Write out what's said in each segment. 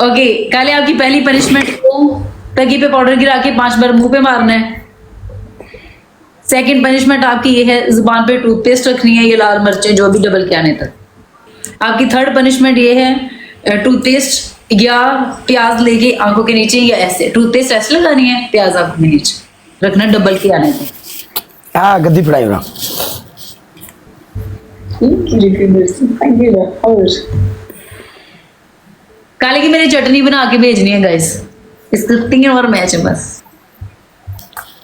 Okay, काले आपकी पहली पनिशमेंट को टगी पे पाउडर गिरा के 5 बार मुंह पे मारना है। सेकंड पनिशमेंट आपकी ये है, जुबान पे टूथपेस्ट रखनी है, ये लाल मिर्चें जो भी डबल के आने तक। आपकी थर्ड पनिशमेंट ये है, टूथपेस्ट या प्याज लेके आंखों के नीचे, या ऐसे टूथपेस्ट ऐसे लगानी है, प्याज आंखों के नीचे रखना डबल के आने तक। हाँ गद्दी पढ़ाई ना। काले की मेरी चटनी बना के भेजनी है गाइस, इसका 3 ओवर मैच है बस।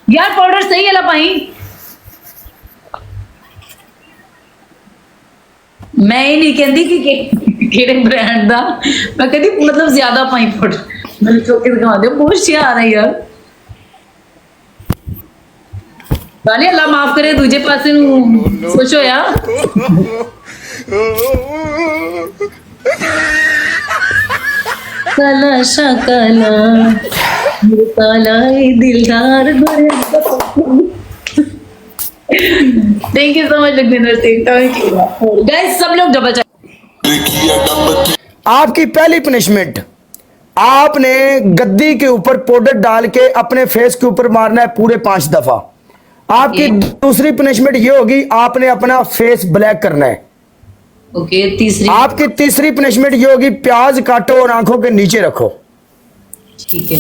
यार पाउडर सही है ला पाई, मैं ये नहीं कहती कि केड़े ब्रांड दा, मैं कहती मतलब ज्यादा पाई पाउडर। मैंने चौके दिखा दे, बहुत आ रहा है यार। काले अल्लाह माफ करे, दूजे पासे सोचो यार। काला शकला काला दिलदार। Thank you so much Lakhwinder Singh, thank you guys. सब लोग डबल। आपकी पहली पनिशमेंट, आपने गद्दी के ऊपर पाउडर डाल के अपने फेस के ऊपर मारना है पूरे 5 दफा। आपकी दूसरी पनिशमेंट ये होगी, आपने अपना फेस ब्लैक करना है। ओके, तीसरी। आपकी तीसरी पनिशमेंट ये होगी, प्याज काटो और आंखों के नीचे रखो। ठीक है,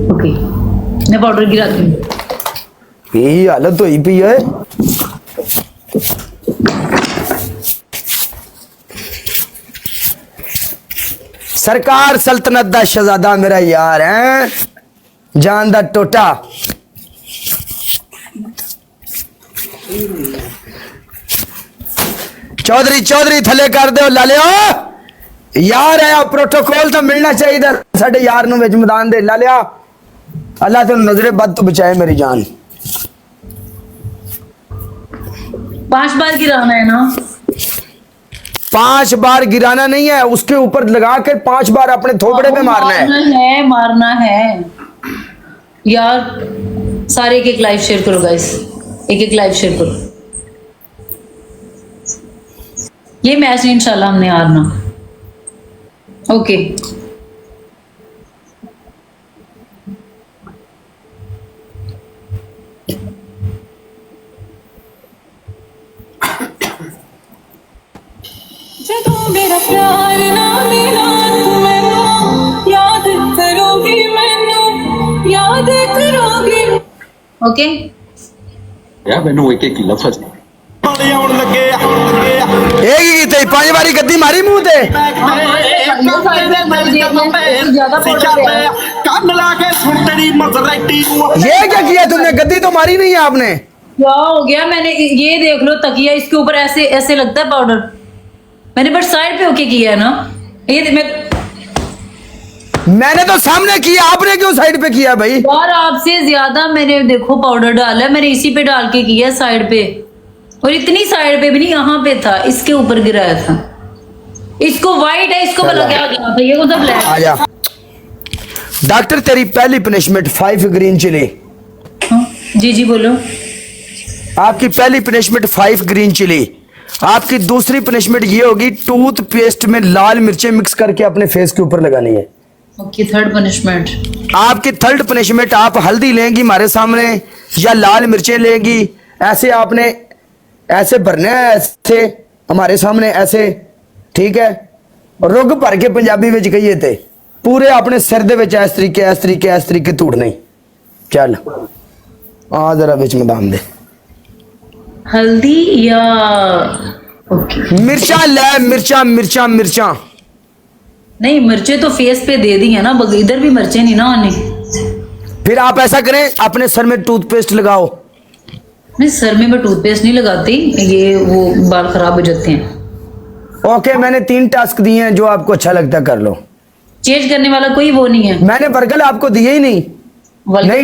ओके, मैं पाउडर गिराती हूँ। यही हालत तो ही पी है। सरकार सल्तनत दा शहजादा मेरा यार है, जान दा टोटा। चौधरी चौधरी थले कर दो लालियो यार है, प्रोटोकॉल तो मिलना चाहिए साडे यार नु विच मैदान दे। लालिया अल्लाह तेन नजरे बद तो बचाए मेरी जान। 5 बार गिराना है ना? 5 बार गिराना नहीं है, उसके ऊपर लगा कर 5 बार अपने थोपड़े पे मारना है। मारना है यार। सारे एक लाइव शेयर करो गाइस, एक लाइव शेयर करो। ये मैच इंशाल्लाह हमने हारना। ओके, जदों मेरा प्यार ना मिला तू मैनू याद करोगी, मैनू याद करोगी। ओके, यार मैनू एक लफ्ज एक ही की 5 बारी गद्दी मारी मुंह ते। ये क्या किया तुमने? गद्दी तो मारी नहीं है आपने। क्या हो गया? मैंने ये देख लो तकिया, इसके ऊपर ऐसे ऐसे लगता है पाउडर। मैंने बस साइड पे होके किया है ना। ये मैंने तो सामने किया, आपने क्यों साइड पे किया भाई? यार आपसे ज्यादा मैंने देखो पाउडर डाला है, मैंने इसी पे डाल के किया साइड पे, और इतनी साइड पे भी नहीं, यहाँ पे था, इसके ऊपर गिराया था। इसको व्हाइट है, इसको भला क्या गया था? ये तो ब्लैक। आजा डॉक्टर, तेरी पहली पनिशमेंट 5 ग्रीन चिली। जी जी बोलो। आपकी पहली पनिशमेंट 5 ग्रीन चिली। आपकी दूसरी पनिशमेंट ये होगी, टूथपेस्ट में लाल मिर्चें मिक्स करके अपने फेस के ऊपर लगानी है। Okay, third punishment. आपकी थर्ड पनिशमेंट, आप हल्दी लेंगी हमारे सामने या लाल मिर्चें लेंगी, ऐसे आपने ऐसे भरने हैं, ऐसे हमारे सामने ऐसे, ठीक है। रुग भर के पंजाबी में कहिए थे, पूरे अपने सिर दे विच इस तरीके तोड़ने। चल आ जरा बिच मैदान दे। हल्दी या ओके, मिर्चा ले, मिर्चा नहीं मिर्चे तो फेस पे दे दी है ना, इधर भी मिर्चे नहीं ना आने। फिर आप ऐसा करें, अपने सर में टूथपेस्ट लगाओ। नहीं, सर में मैं टूथपेस्ट नहीं लगाती, ये वो बाल खराब हो जाते हैं। ओके, मैंने 3 टास्क दिए हैं, जो आपको अच्छा लगता है कर लो। चेंज करने वाला कोई वो नहीं है। मैंने बर्गल आपको दिए ही नहीं, नहीं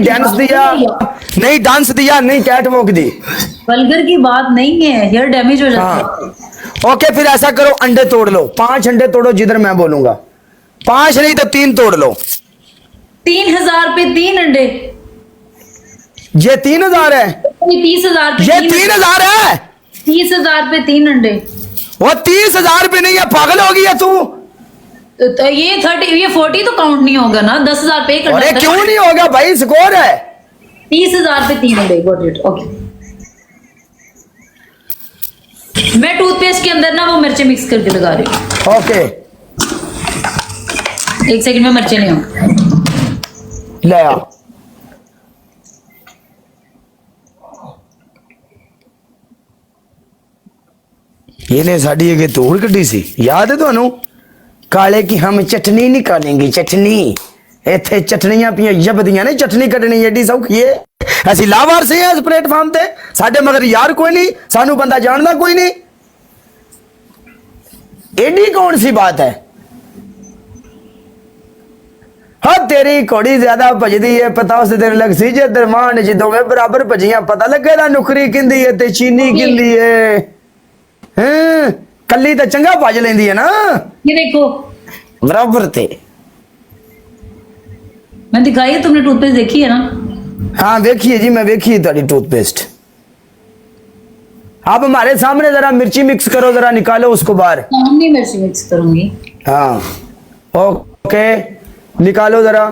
डांस दिया, नहीं कैट वॉक दी। वल्गर की बात नहीं है, हेयर डैमेज हो जाता है। हाँ। ओके, फिर ऐसा करो, अंडे तोड़ लो, 5 अंडे तोड़ो जिधर मैं बोलूंगा। 5 नहीं तो 3 तोड़ लो। 3000 पे 3 अंडे। ये 3000 है, 30,000 पे ये 3 3000 है। 30,000 पे 3 अंडे। वो 30,000 पे नहीं है, पागल हो गई है तू। तो ये 30 ये 40 तो काउंट नहीं होगा ना, 10,000 पे करना अरे था। क्यों नहीं होगा भाई, स्कोर है। 30,000 पे 3 हो गए, गॉट इट, ओके। मैं टूथपेस्ट के अंदर ना वो मिर्चें मिक्स करके लगा रही हूँ। ओके 1 सेकंड में मिर्चें नहीं होंगी। ले आ। ਇਹਨੇ ਸਾਡੀ ਇਹ ਧੂੜ ਕੱਢੀ ਸੀ, ਯਾਦ ਹੈ ਤੁਹਾਨੂੰ? ਕਾਲੇ ਕੀ ਹਮ ਚਟਨੀ ਨਿਕਾਲेंगे, ਚਟਨੀ। ਇੱਥੇ ਚਟਨੀਆਂ ਪੀਆਂ ਜਬਦੀਆਂ ਨੇ, ਚਟਨੀ ਕੱਢਣੀ ਏਡੀ ਸੌਖੀ ਹੈ। ਅਸੀਂ ਲਾਵਾਰਸ ਹਾਂ ਇਸ ਪਲੇਟਫਾਰਮ ਤੇ, ਸਾਡੇ ਮਗਰ ਯਾਰ ਕੋਈ ਨਹੀਂ, ਸਾਨੂੰ ਬੰਦਾ ਜਾਣਦਾ ਕੋਈ ਨਹੀਂ। ਏਡੀ ਕੌਣ सी बात है? हाँ तेरी घोड़ी ज्यादा भजदी है, पता उस दिन लग सी जे दरमान च दोवें बराबर भजियां, पता लगेगा नुकरी किंदी है ते चीनी किंदी है। हैं कल्ली तो चंगा भज लेंदी है ना, ये देखो बराबर थे। मैं दिखाई है, तुमने टूथपेस्ट देखी है ना? हाँ देखिए जी, मैं देखिए तुम्हारी टूथपेस्ट। आप हमारे सामने जरा मिर्ची मिक्स करो, जरा निकालो उसको बाहर। सामने मिर्ची मिक्स करूंगी। हाँ ओके निकालो जरा।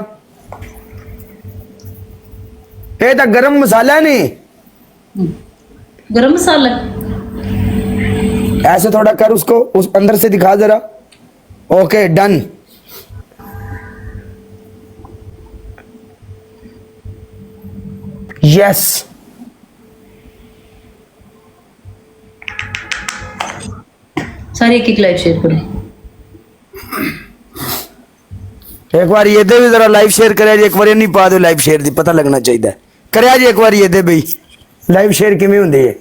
ये तो गरम मसाला है नहीं, गरम मसाला ऐसे थोड़ा कर उसको, उस अंदर से दिखा जरा। Okay done. यस सारे एक लाइव शेयर करो। एक बार ये दे भी जरा लाइव शेयर करे जी, एक बार नहीं पा दो लाइव शेयर दी, पता लगना चाहिए। करे जी एक बार ये दे भाई, लाइव शेयर किमें होंदी है।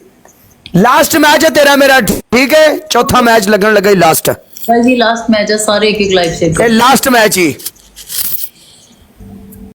लास्ट मैच है तेरा मेरा, ठीक है? चौथा मैच लगन लगा लास्ट, भाई जी लास्ट मैच है, सारे एक लाइव शेयर ये लास्ट मैच ही।